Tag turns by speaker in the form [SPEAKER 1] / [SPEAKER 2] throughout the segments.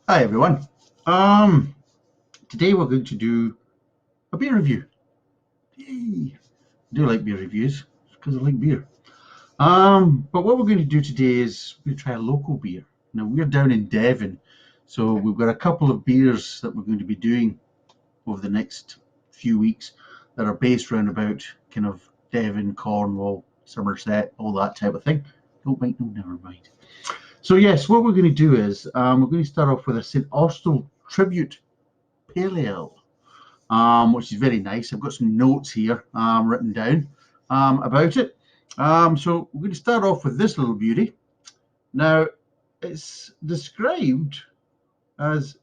[SPEAKER 1] Hi everyone. Today we're going to do a beer review. Yay! I do like beer reviews because I like beer. But what we're going to do today is we try a local beer. Now we're down in Devon, so we've got a couple of beers that we're going to be doing over the next few weeks that are based around about kind of Devon, Cornwall, Somerset, all that type of thing. Don't mind, no, never mind. So yes, what we're going to do is we're going to start off with a St. Austell tribute pale ale, which is very nice. I've got some notes here written down about it. So we're going to start off with this little beauty. Now, it's described as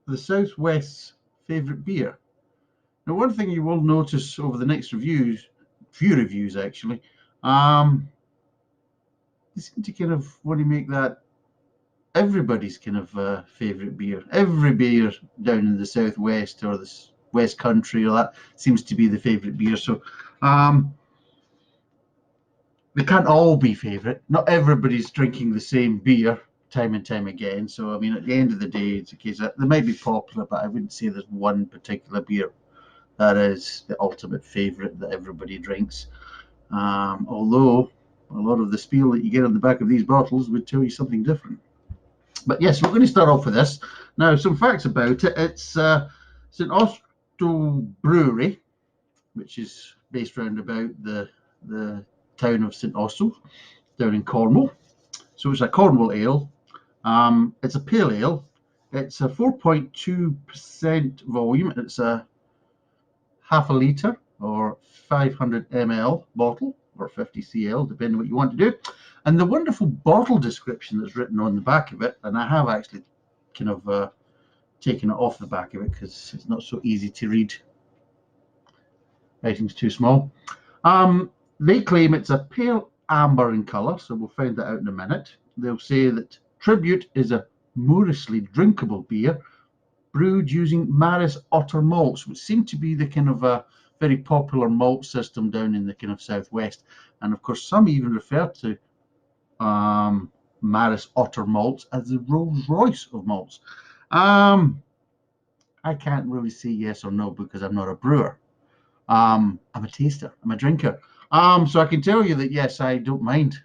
[SPEAKER 1] the Southwest's favourite beer. Now, one thing you will notice over the next few reviews actually, they seem to kind of want to make that everybody's kind of favourite beer. Every beer down in the southwest or the West Country or that seems to be the favourite beer. So they can't all be favourite. Not everybody's drinking the same beer time and time again. So I mean, at the end of the day, it's a case that they might be popular, but I wouldn't say there's one particular beer that is the ultimate favourite that everybody drinks. Although a lot of the spiel that you get on the back of these bottles would tell you something different. But yes, we're going to start off with this. Now, some facts about it. It's St. Austell Brewery, which is based around about the town of St. Austell, down in Cornwall. So it's a Cornwall ale. It's a pale ale. It's a 4.2% volume. It's a half a litre or 500 ml bottle or 50 cl, depending on what you want to do. And the wonderful bottle description that's written on the back of it, and I have actually kind of taken it off the back of it because it's not so easy to read. Writing's too small. They claim it's a pale amber in colour, so we'll find that out in a minute. They'll say that Tribute is a moorishly drinkable beer brewed using Maris Otter malts, which seem to be the kind of a very popular malt system down in the kind of southwest. And of course, some even refer to Maris Otter malts as the Rolls Royce of malts. I can't really say yes or no because I'm not a brewer. I'm a taster. I'm a drinker. So I can tell you that yes, I don't mind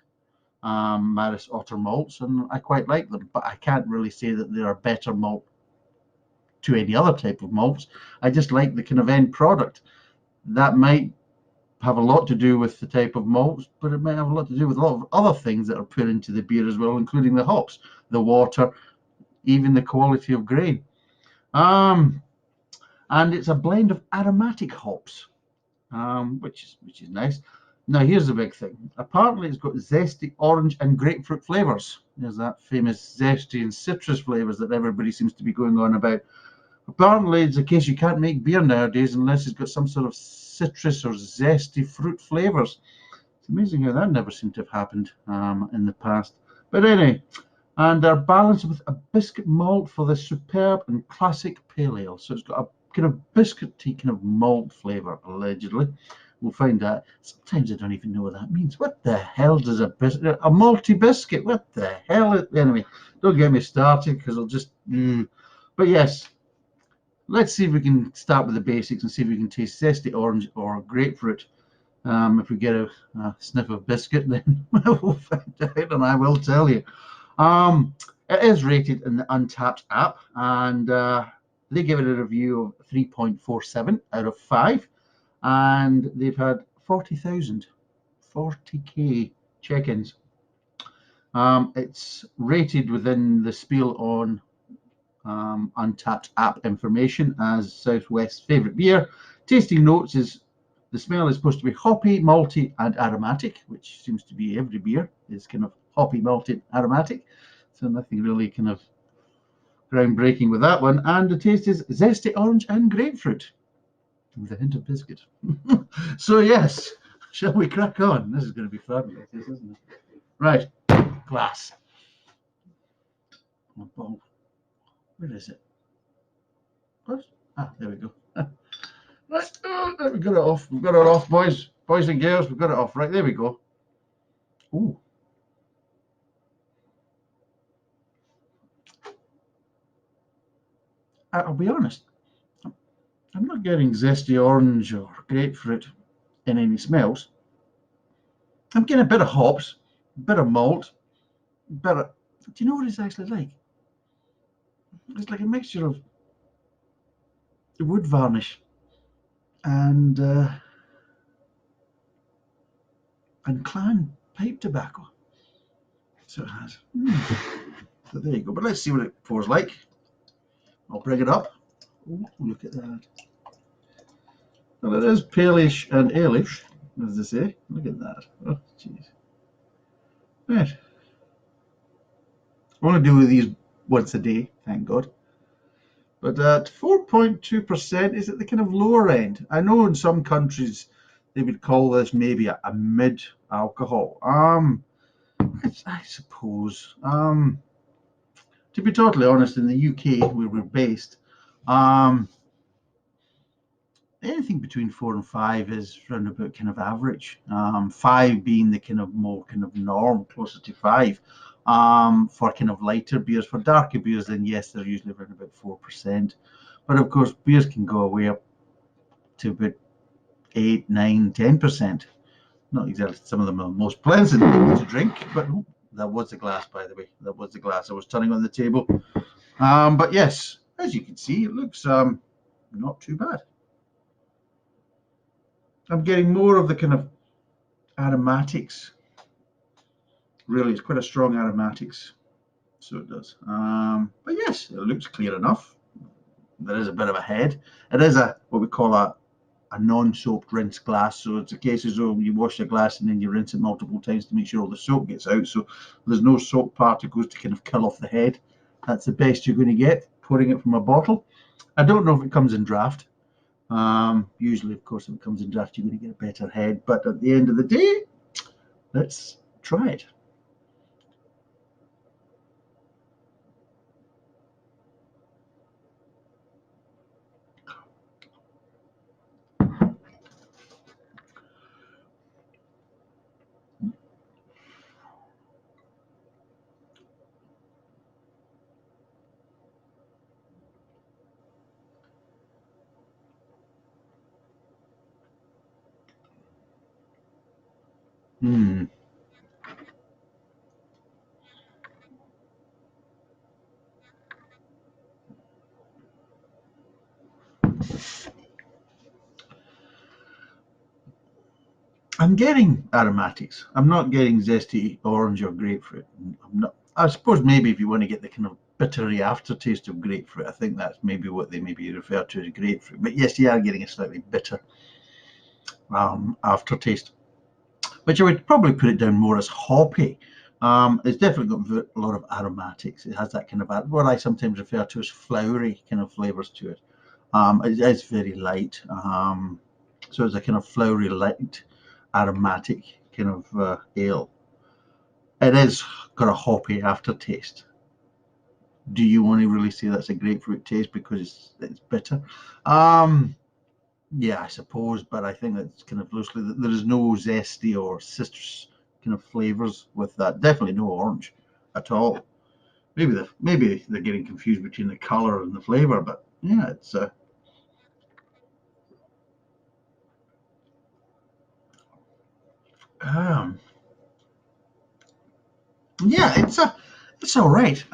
[SPEAKER 1] Maris Otter malts, and I quite like them. But I can't really say that they're a better malt to any other type of malts. I just like the kind of end product. That might have a lot to do with the type of malts, but it might have a lot to do with a lot of other things that are put into the beer as well, including the hops, the water, even the quality of grain. And it's a blend of aromatic hops, which is nice. Now here's the big thing. Apparently, it's got zesty orange and grapefruit flavors. There's that famous zesty and citrus flavors that everybody seems to be going on about. Apparently, it's a case you can't make beer nowadays unless it's got some sort of citrus or zesty fruit flavors. It's amazing how that never seemed to have happened in the past. But anyway, and they're balanced with a biscuit malt for the superb and classic pale ale. So it's got a kind of biscuity kind of malt flavor, allegedly. We'll find out. Sometimes I don't even know what that means. What the hell does a biscuit, a malty biscuit? What the hell? Anyway, don't get me started because I'll just. But yes, let's see if we can start with the basics and see if we can taste zesty orange or grapefruit. If we get a sniff of biscuit, then we'll find out, and I will tell you. It is rated in the Untapped app, and they give it a review of 3.47 out of 5, and they've had 40k check-ins. It's rated within the spiel on Untapped app information as Southwest's favourite beer. Tasting notes is the smell is supposed to be hoppy, malty, and aromatic, which seems to be every beer is kind of hoppy, malty, aromatic. So nothing really kind of groundbreaking with that one. And the taste is zesty orange and grapefruit with a hint of biscuit. So yes, shall we crack on? This is going to be fabulous, isn't it? Right, glass. Oh, where is it? What? Ah, there we go. Right, we got it off. We've got it off, boys and girls. We've got it off. Right, there we go. Ooh. I'll be honest, I'm not getting zesty orange or grapefruit in any smells. I'm getting a bit of hops, a bit of malt, a bit of. Do you know what it's actually like? It's like a mixture of wood varnish and clan pipe tobacco. So it has. So there you go. But let's see what it pours like. I'll bring it up. Ooh, look at that. Well, it is palish and alish, as they say. Look at that. Oh, jeez. Right. I want to do these once a day, thank God. But at 4.2%, is at the kind of lower end. I know in some countries they would call this maybe a mid alcohol. I suppose. To be totally honest, in the UK where we're based, um, anything between 4 and 5 is round about kind of average. 5 being the kind of more kind of norm, closer to 5. For kind of lighter beers, for darker beers, then yes, they're usually around about 4%. But of course, beers can go away up to about 8, 9, 10%. Not exactly some of them are most pleasant to drink, but that was the glass, by the way. That was the glass I was turning on the table. But yes, as you can see, it looks not too bad. I'm getting more of the kind of aromatics. Really, it's quite a strong aromatics. So it does. But yes, it looks clear enough. There is a bit of a head. It is a what we call a non-soaped rinse glass. So it's a case as though you wash the glass and then you rinse it multiple times to make sure all the soap gets out. So there's no soap particles to kind of kill off the head. That's the best you're going to get pouring it from a bottle. I don't know if it comes in draft. Usually, of course, if it comes in draft, you're going to get a better head. But at the end of the day, let's try it. Hmm. I'm getting aromatics. I'm not getting zesty orange or grapefruit. I'm not. I suppose maybe if you want to get the kind of bittery aftertaste of grapefruit, I think that's maybe what they maybe refer to as grapefruit. But yes, you are getting a slightly bitter aftertaste, which I would probably put it down more as hoppy. It's definitely got a lot of aromatics. It has that kind of what I sometimes refer to as flowery kind of flavors to it. It's very light. So it's a kind of flowery, light, aromatic kind of ale. It is got a hoppy aftertaste. Do you want to really say that's a grapefruit taste because it's bitter? Yeah, I suppose, but I think that's kind of loosely. There is no zesty or citrus kind of flavors with that. Definitely no orange at all. Maybe they're getting confused between the color and the flavor, but yeah, it's um, yeah, it's all right.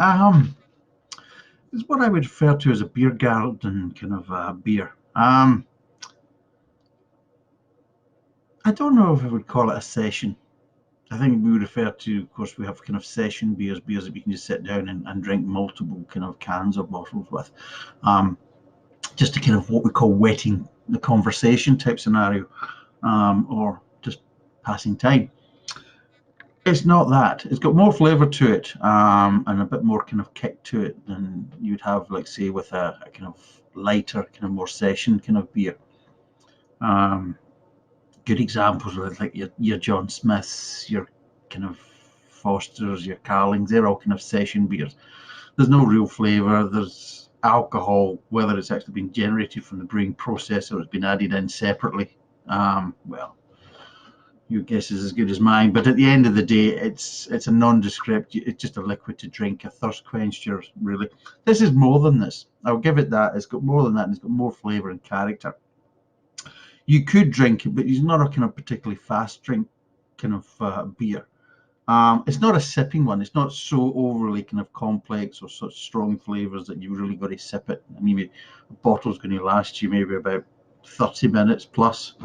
[SPEAKER 1] It's what I would refer to as a beer garden kind of beer. I don't know if I would call it a session. I think we would refer to, of course, we have kind of session beers, beers that we can just sit down and drink multiple kind of cans or bottles with, just to kind of what we call wetting the conversation type scenario, or just passing time. It's not that. It's got more flavour to it, and a bit more kind of kick to it than you'd have, like, say, with a kind of lighter, kind of more session kind of beer. Um, Good examples of like your John Smiths, your kind of Fosters, your Carlings. They're all kind of session beers. There's no real flavour. There's alcohol, whether it's actually been generated from the brewing process or it's been added in separately. Well, your guess is as good as mine. But at the end of the day, it's a nondescript. It's just a liquid to drink, a thirst quencher, really. This is more than this. I'll give it that. It's got more than that, and it's got more flavour and character. You could drink it, but it's not a kind of particularly fast drink kind of beer. It's not a sipping one. It's not so overly kind of complex or such strong flavours that you've really got to sip it. I mean, a bottle's going to last you maybe about 30 minutes plus.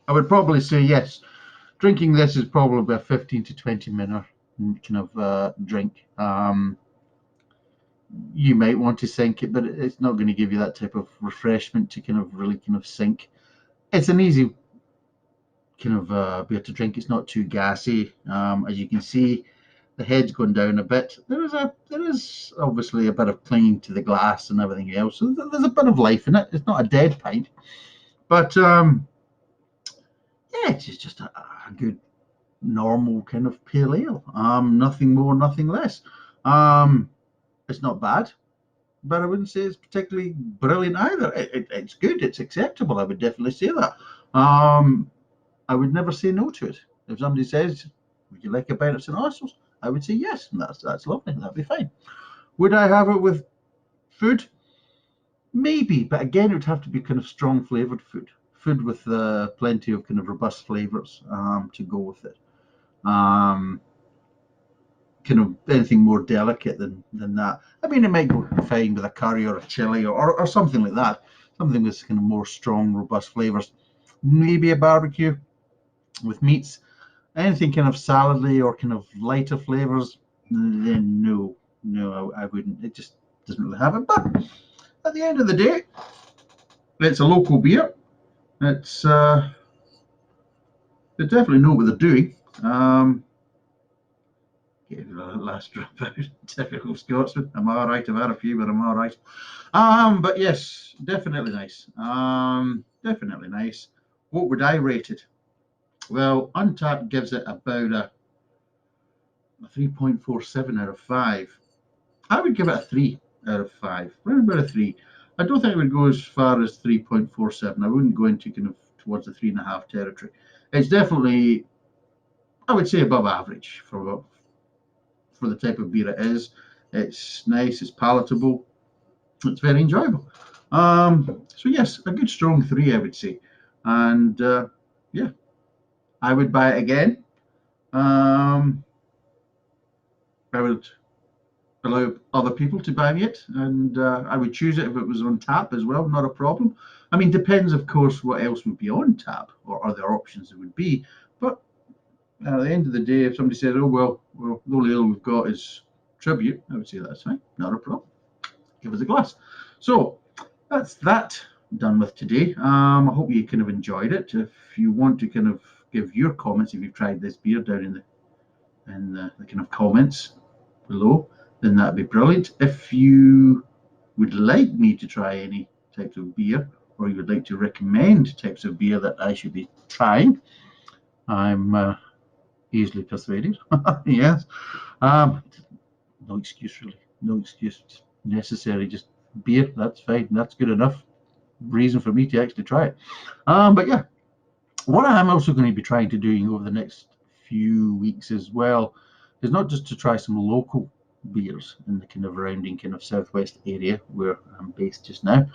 [SPEAKER 1] I would probably say yes. Drinking this is probably a 15 to 20 minute kind of drink. You might want to sink it, but it's not going to give you that type of refreshment to kind of really kind of sink. It's an easy kind of beer to drink. It's not too gassy. As you can see, the head's going down a bit. There is obviously a bit of clinging to the glass and everything else. So there's a bit of life in it. It's not a dead pint, but yeah, it's just a good normal kind of pale ale. Nothing more, nothing less. It's not bad, but I wouldn't say it's particularly brilliant either. It's good. It's acceptable. I would definitely say that. I would never say no to it. If somebody says, "Would you like a bite of St. Austell's?" I would say yes, and that's lovely. That'd be fine. Would I have it with food? Maybe, but again, it would have to be kind of strong flavored food with plenty of kind of robust flavors to go with it. Um, kind of anything more delicate than that. I mean, it might go fine with a curry or a chili or something like that. Something with kind of more strong, robust flavors. Maybe a barbecue with meats. Anything kind of salady or kind of lighter flavors, then no, I wouldn't. It just doesn't really have it. But at the end of the day, it's a local beer. It's they definitely know what they're doing. Get that last drop out. Typical Scotsman. I'm all right. I've had a few, but I'm all right. But yes, definitely nice. Definitely nice. What would I rate it? Well, Untapped gives it about a 3.47 out of 5. I would give it a 3 out of 5. Around about a 3. I don't think I would go as far as 3.47. I wouldn't go into kind of towards the 3.5 territory. It's definitely, I would say, above average for the type of beer it is. It's nice, it's palatable, it's very enjoyable. So yes, a good strong 3, I would say. And yeah, I would buy it again. I would allow other people to buy me it, and I would choose it if it was on tap as well, not a problem. I mean, depends, of course, what else would be on tap or other options there would be. But at the end of the day, if somebody says, "Oh well, the only ale we've got is Tribute," I would say that's fine, not a problem. Give us a glass. So that's that done with today. I hope you kind of enjoyed it. If you want to kind of give your comments, if you've tried this beer, down in the kind of comments below, then that'd be brilliant. If you would like me to try any types of beer, or you would like to recommend types of beer that I should be trying, I'm easily persuaded. Yes. No excuse really. No excuse necessary. Just beer. That's fine. That's good enough reason for me to actually try it. But yeah, what I am also going to be trying to do over the next few weeks as well is not just to try some local beers in the kind of surrounding kind of southwest area where I'm based just now.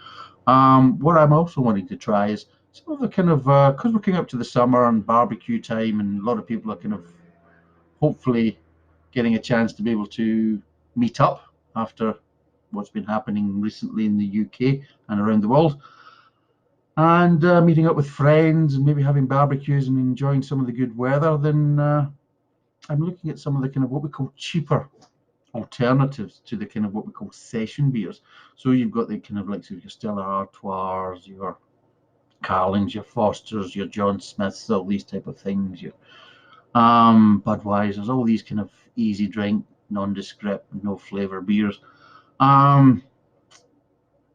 [SPEAKER 1] What I'm also wanting to try is some of the kind of because we're coming up to the summer and barbecue time, and a lot of people are kind of hopefully getting a chance to be able to meet up after what's been happening recently in the UK and around the world, and meeting up with friends and maybe having barbecues and enjoying some of the good weather. Then I'm looking at some of the kind of what we call cheaper alternatives to the kind of what we call session beers. So you've got the kind of like your Stella Artois, your Carlings, your Fosters, your John Smiths, all these type of things, your Budweiser's, all these kind of easy drink, nondescript, no flavor beers.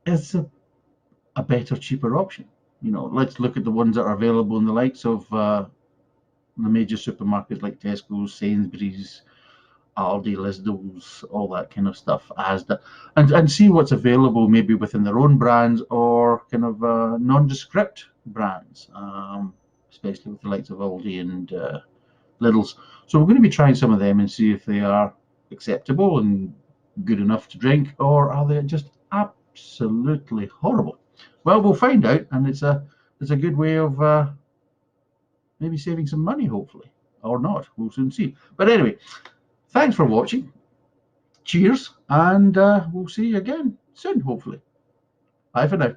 [SPEAKER 1] It's a better, cheaper option. You know, let's look at the ones that are available in the likes of the major supermarkets like Tesco's, Sainsbury's, Aldi, Lidl's, all that kind of stuff, Asda, and see what's available maybe within their own brands or kind of nondescript brands. especially with the likes of Aldi and Lidl's. So we're going to be trying some of them and see if they are acceptable and good enough to drink, or are they just absolutely horrible? Well, we'll find out, and it's a good way of maybe saving some money, hopefully, or not. We'll soon see. But anyway, thanks for watching. Cheers, and we'll see you again soon, hopefully. Bye for now.